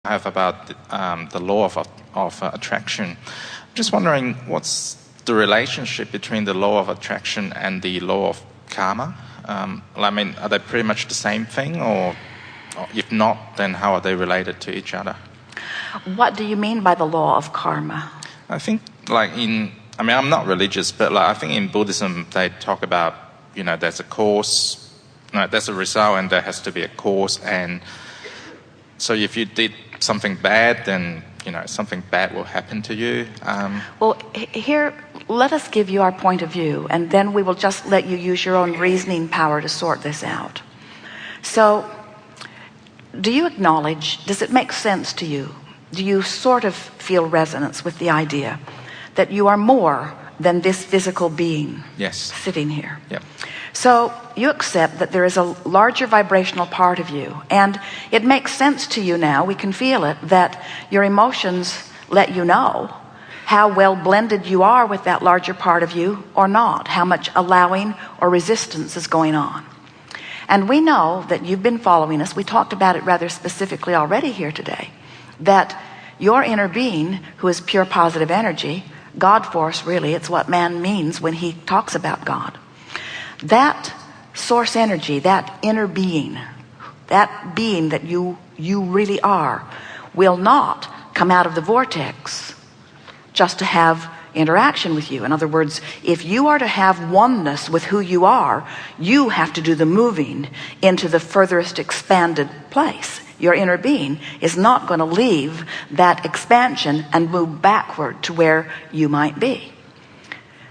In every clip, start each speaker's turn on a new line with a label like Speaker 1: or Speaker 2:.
Speaker 1: Have about the law of attraction. I'm just wondering, what's the relationship between the law of attraction and the law of karma? I mean, are they pretty much the same thing, or if not, then how are they related to each other?
Speaker 2: What do you mean by the law of karma?
Speaker 1: I think, I'm not religious, but I think in Buddhism they talk about, there's a cause, there's a result, and there has to be a cause, and so if you did something bad, then something bad will happen to you.
Speaker 2: Well, here, let us give you our point of view, and then we will just let you use your own reasoning power to sort this out. So, do you acknowledge, does it make sense to you? Do you sort of feel resonance with the idea that you are more than this physical being?
Speaker 1: Yes.
Speaker 2: Sitting here?
Speaker 1: Yep.
Speaker 2: So you accept that there is a larger vibrational part of you, and it makes sense to you now, we can feel it, that your emotions let you know how well blended you are with that larger part of you or not, how much allowing or resistance is going on. And we know that you've been following us, we talked about it rather specifically already here today, that your inner being, who is pure positive energy, God force really, it's what man means when he talks about God. That source energy, that inner being, that being that you really are, will not come out of the vortex just to have interaction with you. In other words, if you are to have oneness with who you are, you have to do the moving into the furthest expanded place. Your inner being is not going to leave that expansion and move backward to where you might be.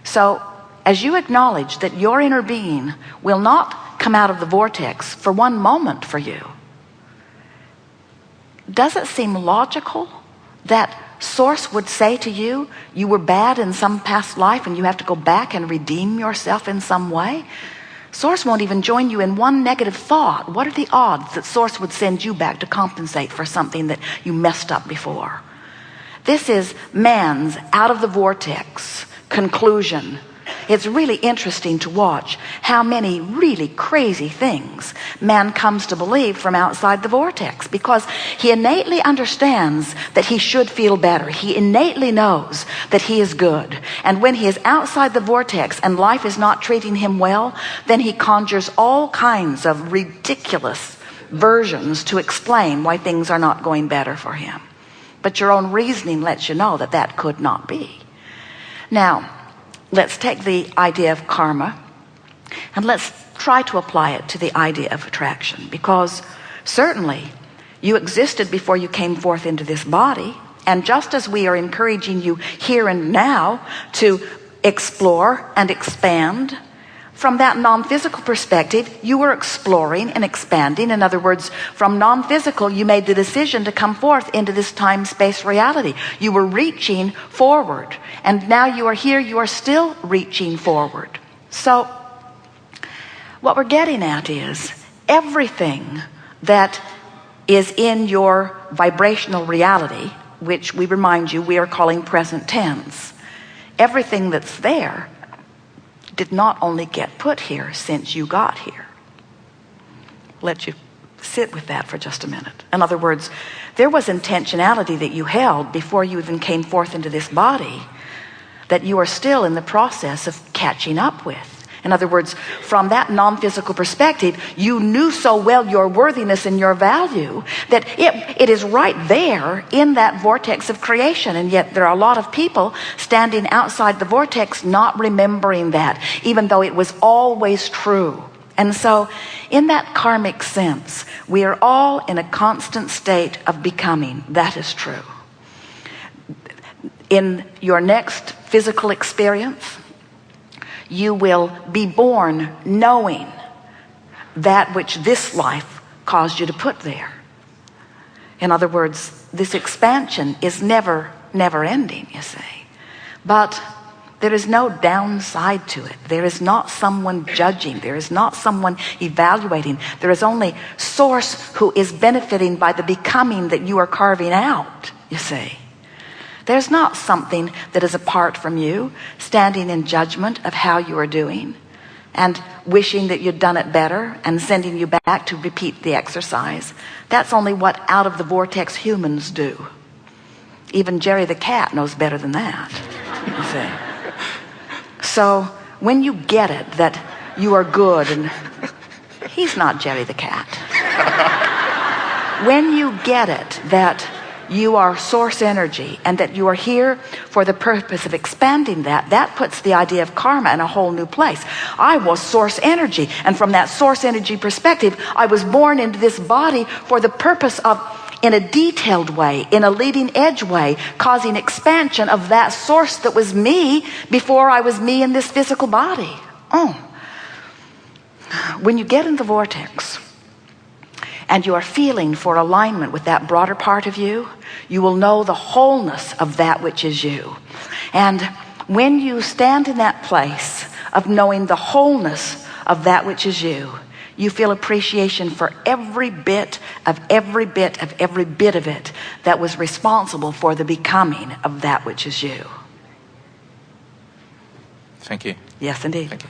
Speaker 2: So, as you acknowledge that your inner being will not come out of the vortex for one moment for you, does it seem logical that Source would say to you, you were bad in some past life and you have to go back and redeem yourself in some way? Source won't even join you in one negative thought. What are the odds that Source would send you back to compensate for something that you messed up before? This is man's out of the vortex conclusion. It's really interesting to watch how many really crazy things man comes to believe from outside the vortex, because he innately understands that he should feel better. He innately knows that he is good. And when he is outside the vortex and life is not treating him well, then he conjures all kinds of ridiculous versions to explain why things are not going better for him. But your own reasoning lets you know that that could not be. Now, let's take the idea of karma and let's try to apply it to the idea of attraction, because certainly you existed before you came forth into this body, and just as we are encouraging you here and now to explore and expand, from that non-physical perspective, you were exploring and expanding. In other words, from non-physical, you made the decision to come forth into this time-space reality. You were reaching forward. And now you are here, you are still reaching forward. So, what we're getting at is everything that is in your vibrational reality, which we remind you we are calling present tense, everything that's there did not only get put here since you got here. Let you sit with that for just a minute. In other words, there was intentionality that you held before you even came forth into this body that you are still in the process of catching up with. In other words, from that non-physical perspective, you knew so well your worthiness and your value that it is right there in that vortex of creation. And yet there are a lot of people standing outside the vortex not remembering that, even though it was always true. And so in that karmic sense, we are all in a constant state of becoming. That is true. In your next physical experience, you will be born knowing that which this life caused you to put there. In other words, this expansion is never ending, you see. But there is no downside to it. There is not someone judging. There is not someone evaluating. There is only Source who is benefiting by the becoming that you are carving out, you see. There's not something that is apart from you, standing in judgment of how you are doing. and wishing that you'd done it better and sending you back to repeat the exercise. That's only what out of the vortex humans do. Even Jerry the cat knows better than that, you see. So when you get it that you are good, and he's not Jerry the cat. When you get it that you are source energy and that you are here for the purpose of expanding that, that puts the idea of karma in a whole new place. I was source energy, and from that source energy perspective, I was born into this body for the purpose of, in a detailed way, in a leading edge way, causing expansion of that source that was me before I was me in this physical body. When you get in the vortex and you are feeling for alignment with that broader part of you, you will know the wholeness of that which is you. And when you stand in that place of knowing the wholeness of that which is you, you feel appreciation for every bit of it that was responsible for the becoming of that which is you.
Speaker 1: Thank you.
Speaker 2: Yes, indeed.
Speaker 1: Thank you.